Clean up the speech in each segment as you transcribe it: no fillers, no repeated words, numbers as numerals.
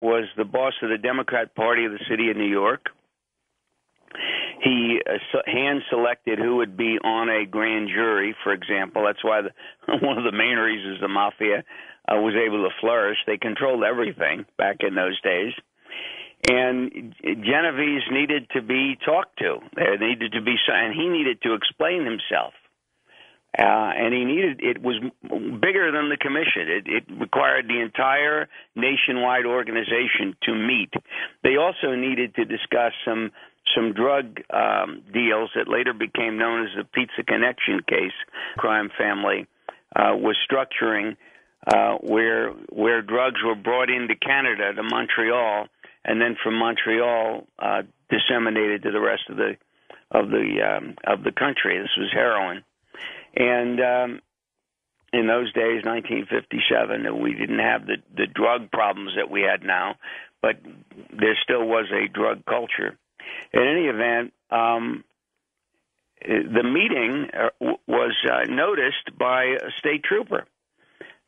was the boss of the Democrat Party of the city of New York. He hand-selected who would be on a grand jury, for example. That's why one of the main reasons the mafia was able to flourish. They controlled everything back in those days. And Genovese needed to be talked to. There needed to be, and he needed to explain himself. And it was bigger than the commission. It required the entire nationwide organization to meet. They also needed to discuss some drug deals that later became known as the Pizza Connection case. Crime family was structuring where drugs were brought into Canada, to Montreal, and then from Montreal disseminated to the rest of the country. This was heroin. And in those days, 1957, we didn't have the drug problems that we had now, but there still was a drug culture. In any event, the meeting was noticed by a state trooper.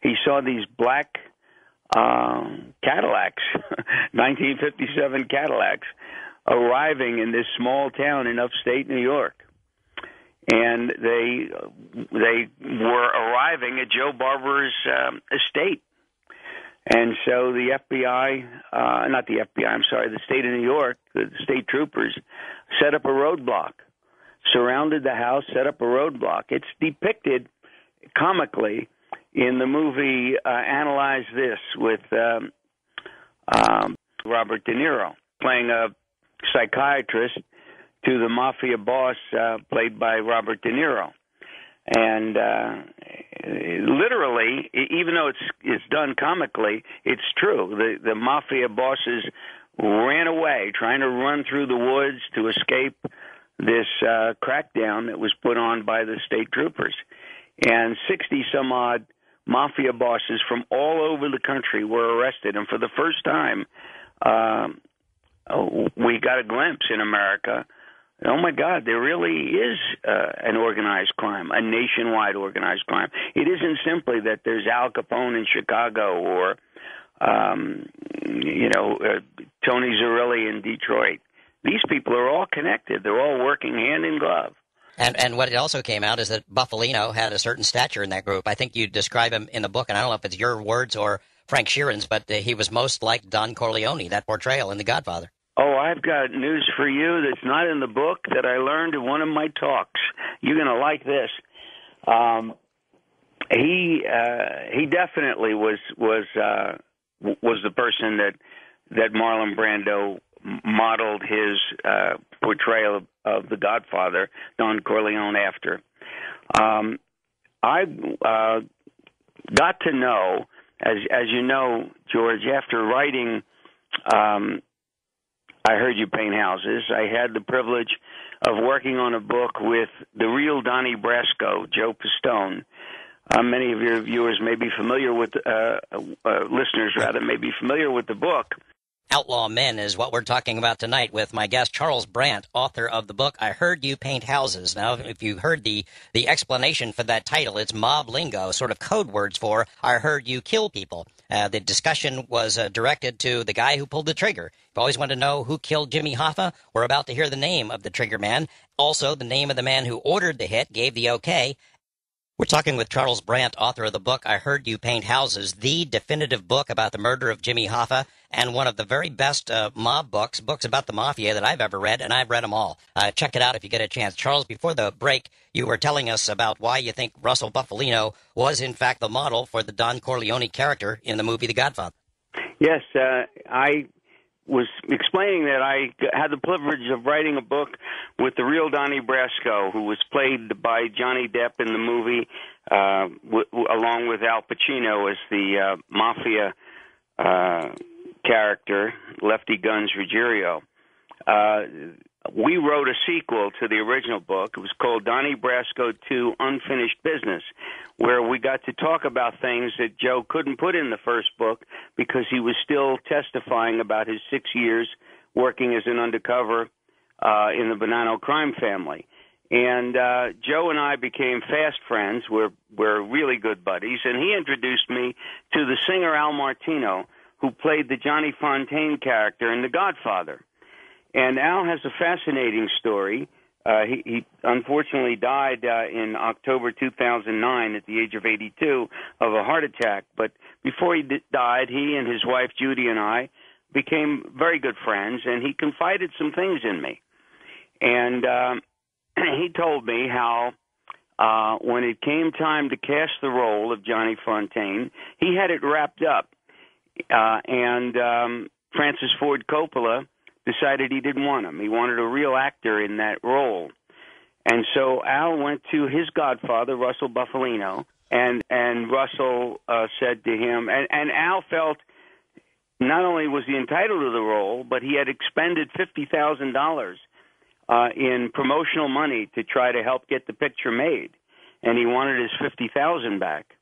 He saw these black Cadillacs, 1957 Cadillacs, arriving in this small town in upstate New York. And they were arriving at Joe Barber's estate. And so the the state of New York, the state troopers, set up a roadblock, surrounded the house, set up a roadblock. It's depicted comically in the movie Analyze This with Robert De Niro, playing a psychiatrist to the mafia boss played by Robert De Niro. And literally, even though it's done comically, it's true. The mafia bosses ran away, trying to run through the woods to escape this crackdown that was put on by the state troopers. And 60-some-odd mafia bosses from all over the country were arrested. And for the first time, we got a glimpse in America. Oh, my God, there really is an organized crime, a nationwide organized crime. It isn't simply that there's Al Capone in Chicago or, Tony Zerilli in Detroit. These people are all connected. They're all working hand in glove. And what it also came out is that Buffalino had a certain stature in that group. I think you describe him in the book, and I don't know if it's your words or Frank Sheeran's, but he was most like Don Corleone, that portrayal in The Godfather. Oh, I've got news for you that's not in the book that I learned in one of my talks. You're going to like this. He definitely was the person that Marlon Brando modeled his portrayal of the Godfather, Don Corleone, after. I got to know, as you know, George, after writing I Heard You Paint Houses, I had the privilege of working on a book with the real Donnie Brasco, Joe Pistone. Many of your viewers may be familiar with, listeners rather, may be familiar with the book. Outlaw Men is what we're talking about tonight with my guest, Charles Brandt, author of the book, I Heard You Paint Houses. Now, if you heard the explanation for that title, it's mob lingo, sort of code words for I heard you kill people. The discussion was directed to the guy who pulled the trigger. If you always want to know who killed Jimmy Hoffa, we're about to hear the name of the trigger man. Also, the name of the man who ordered the hit, gave the okay. We're talking with Charles Brandt, author of the book, I Heard You Paint Houses, the definitive book about the murder of Jimmy Hoffa, and one of the very best mob books about the mafia that I've ever read, and I've read them all. Check it out if you get a chance. Charles, before the break, you were telling us about why you think Russell Buffalino was, in fact, the model for the Don Corleone character in the movie The Godfather. Yes, I was explaining that I had the privilege of writing a book with the real Donnie Brasco, who was played by Johnny Depp in the movie, along with Al Pacino as the mafia character, Lefty Guns Ruggiero. We wrote a sequel to the original book. It was called Donnie Brasco 2 Unfinished Business, where we got to talk about things that Joe couldn't put in the first book because he was still testifying about his 6 years working as an undercover in the Bonanno crime family. And Joe and I became fast friends. We're really good buddies. And he introduced me to the singer Al Martino, who played the Johnny Fontaine character in The Godfather. And Al has a fascinating story. He unfortunately died in October 2009 at the age of 82 of a heart attack. But before he died, he and his wife Judy and I became very good friends, and he confided some things in me. And he told me how when it came time to cast the role of Johnny Fontaine, he had it wrapped up. And Francis Ford Coppola decided he didn't want him. He wanted a real actor in that role. And so Al went to his godfather, Russell Bufalino, and Russell said to him, and Al felt not only was he entitled to the role, but he had expended $50,000 in promotional money to try to help get the picture made. And he wanted his $50,000 back,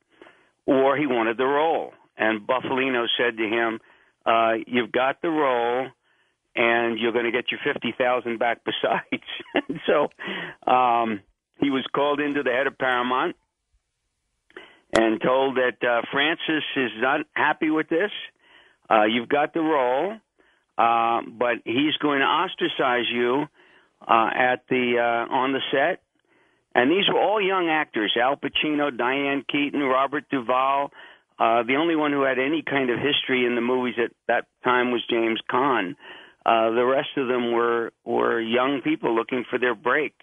or he wanted the role. And Bufalino said to him, you've got the role, and you're going to get your $50,000 back besides. So he was called into the head of Paramount and told that Francis is not happy with this. You've got the role, but he's going to ostracize you on the set. And these were all young actors: Al Pacino, Diane Keaton, Robert Duvall. The only one who had any kind of history in the movies at that time was James Caan. The rest of them were young people looking for their break.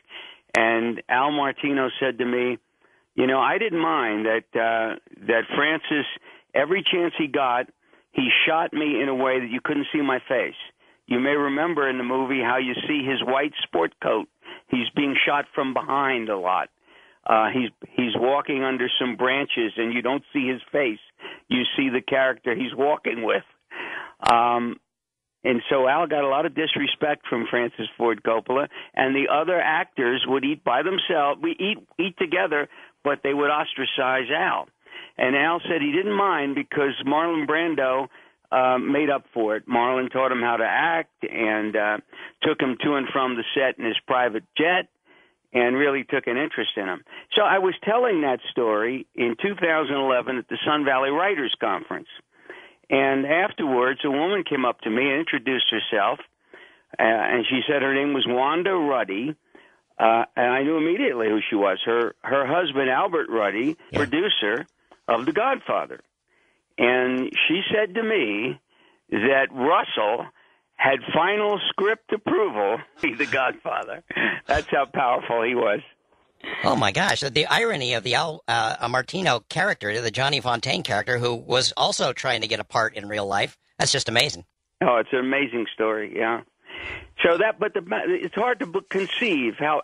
And Al Martino said to me, I didn't mind that Francis, every chance he got, he shot me in a way that you couldn't see my face. You may remember in the movie how you see his white sport coat. He's being shot from behind a lot. He's walking under some branches, and you don't see his face. You see the character he's walking with. And so Al got a lot of disrespect from Francis Ford Coppola, and the other actors would eat by themselves. We eat together, but they would ostracize Al. And Al said he didn't mind because Marlon Brando made up for it. Marlon taught him how to act and took him to and from the set in his private jet and really took an interest in him. So I was telling that story in 2011 at the Sun Valley Writers Conference. And afterwards, a woman came up to me and introduced herself, and she said her name was Wanda Ruddy, and I knew immediately who she was. Her husband, Albert Ruddy, producer of The Godfather. And she said to me that Russell had final script approval to be The Godfather. That's how powerful he was. Oh, my gosh. The irony of the Al Martino character, the Johnny Fontaine character, who was also trying to get a part in real life. That's just amazing. Oh, it's an amazing story, yeah. So it's hard to conceive how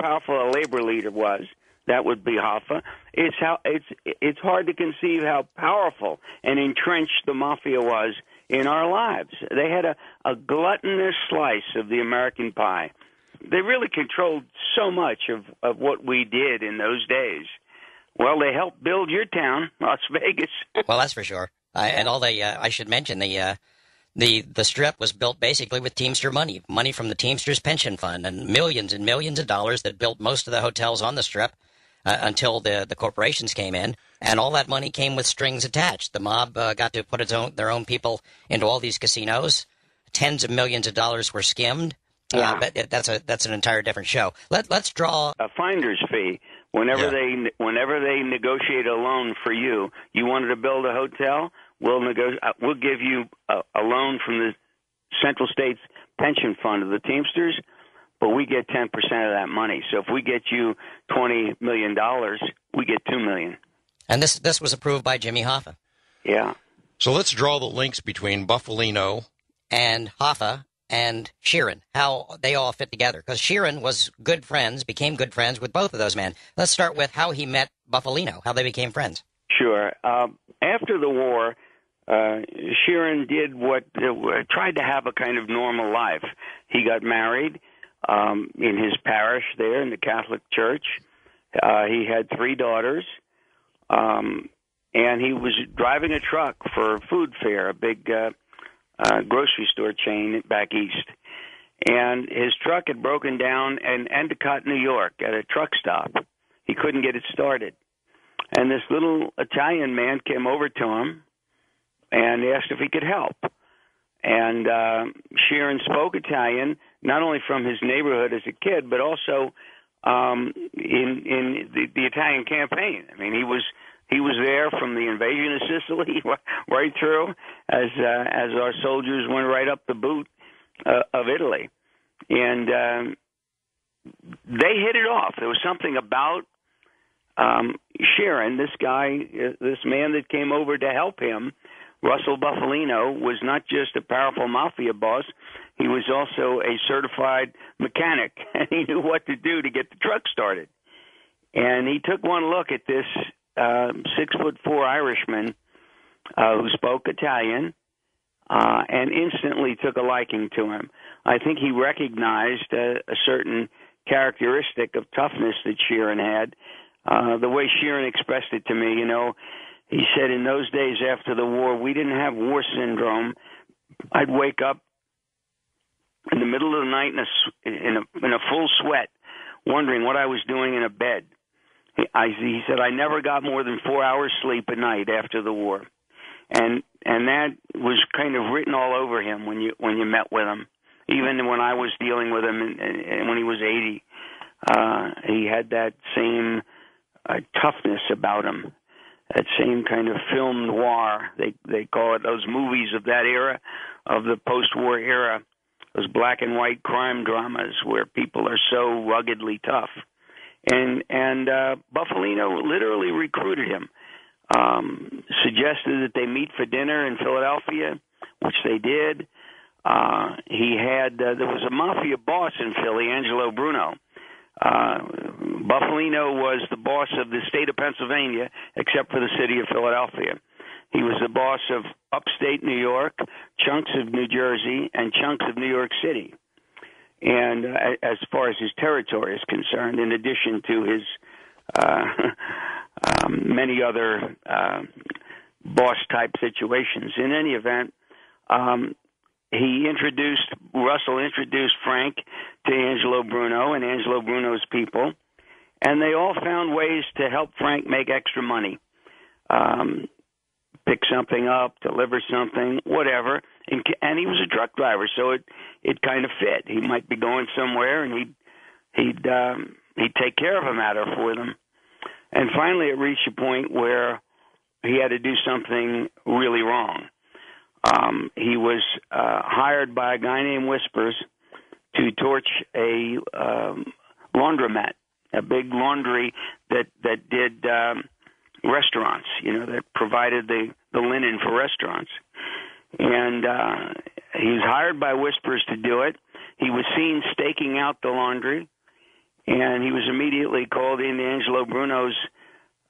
powerful a labor leader was. That would be Hoffa. It's hard to conceive how powerful and entrenched the mafia was in our lives. They had a gluttonous slice of the American pie. They really controlled so much of what we did in those days. Well, they helped build your town, Las Vegas. Well, that's for sure. I should mention the Strip was built basically with Teamster money from the Teamsters pension fund, and millions of dollars that built most of the hotels on the Strip until the corporations came in, and all that money came with strings attached. The mob got to put their own people into all these casinos. Tens of millions of dollars were skimmed. Yeah. But that's an entire different show. Let's draw a finder's fee whenever they negotiate a loan for you. You wanted to build a hotel, we'll give you a loan from the Central States Pension Fund of the Teamsters, but we get 10% of that money. So if we get you $20 million, we get $2 million. And this was approved by Jimmy Hoffa. Yeah. So let's draw the links between Bufalino and Hoffa and Sheeran, how they all fit together. Because Sheeran became good friends with both of those men. Let's start with how he met Bufalino, how they became friends. Sure. After the war, Sheeran did tried to have a kind of normal life. He got married in his parish there in the Catholic Church. He had 3 daughters, and he was driving a truck for food fare, a big grocery store chain back east. And his truck had broken down in Endicott, New York, at a truck stop. He couldn't get it started. And this little Italian man came over to him and asked if he could help. And Sheeran spoke Italian, not only from his neighborhood as a kid, but also in the Italian campaign. I mean, he was there from the invasion of Sicily right through as our soldiers went right up the boot of Italy, and they hit it off. There was something about Sheeran, this guy, this man that came over to help him. Russell Buffalino was not just a powerful mafia boss, he was also a certified mechanic, and he knew what to do to get the truck started. And he took one look at this 6'4" Irishman who spoke Italian and instantly took a liking to him. I think he recognized a certain characteristic of toughness that Sheeran had. The way Sheeran expressed it to me, he said in those days after the war, we didn't have war syndrome. I'd wake up in the middle of the night in a full sweat, wondering what I was doing in a bed. He said, I never got more than 4 hours sleep a night after the war. And that was kind of written all over him when you met with him. Even when I was dealing with him and when he was 80, he had that same toughness about him. That same kind of film noir, they call it, those movies of that era, of the post-war era, those black and white crime dramas where people are so ruggedly tough. And Buffalino literally recruited him, suggested that they meet for dinner in Philadelphia, which they did. There was a mafia boss in Philly, Angelo Bruno. Buffalino was the boss of the state of Pennsylvania, except for the city of Philadelphia. He was the boss of upstate New York, chunks of New Jersey, and chunks of New York City. And as far as his territory is concerned, in addition to his many other boss-type situations. In any event, Russell introduced Frank to Angelo Bruno and Angelo Bruno's people, and they all found ways to help Frank make extra money. Pick something up, deliver something, whatever. And he was a truck driver, so it kind of fit. He might be going somewhere, and he'd take care of a matter for them. And finally, it reached a point where he had to do something really wrong. He was hired by a guy named Whispers to torch a laundromat, a big laundry that did restaurants, that provided the linen for restaurants. And he was hired by Whispers to do it. He was seen staking out the laundry, and he was immediately called into Angelo Bruno's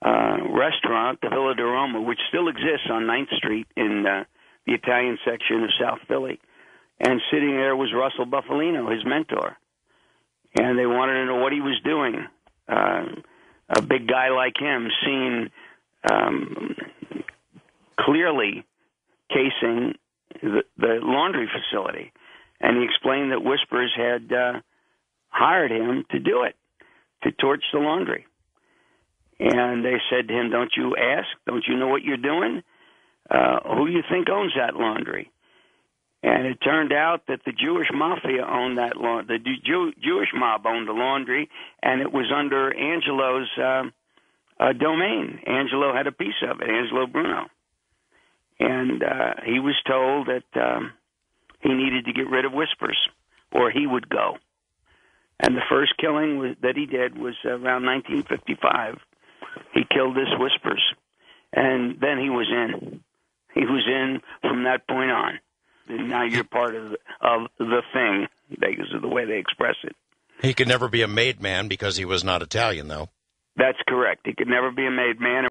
restaurant, the Villa di Roma, which still exists on 9th Street in the Italian section of South Philly. And sitting there was Russell Buffalino, his mentor. And they wanted to know what he was doing. A big guy like him seen clearly casing the laundry facility. And he explained that Whispers had hired him to do it, to torch the laundry. And they said to him, don't you ask? Don't you know what you're doing? Who do you think owns that laundry? And it turned out that the Jewish mafia owned that laundry. The Jewish mob owned the laundry, and it was under Angelo's domain. Angelo had a piece of it, Angelo Bruno. And he was told that he needed to get rid of Whispers, or he would go. And the first killing that he did was around 1955. He killed this Whispers, and then he was in. He was in from that point on. And now you're part of the thing, because of the way they express it. He could never be a made man because he was not Italian, though. That's correct. He could never be a made man.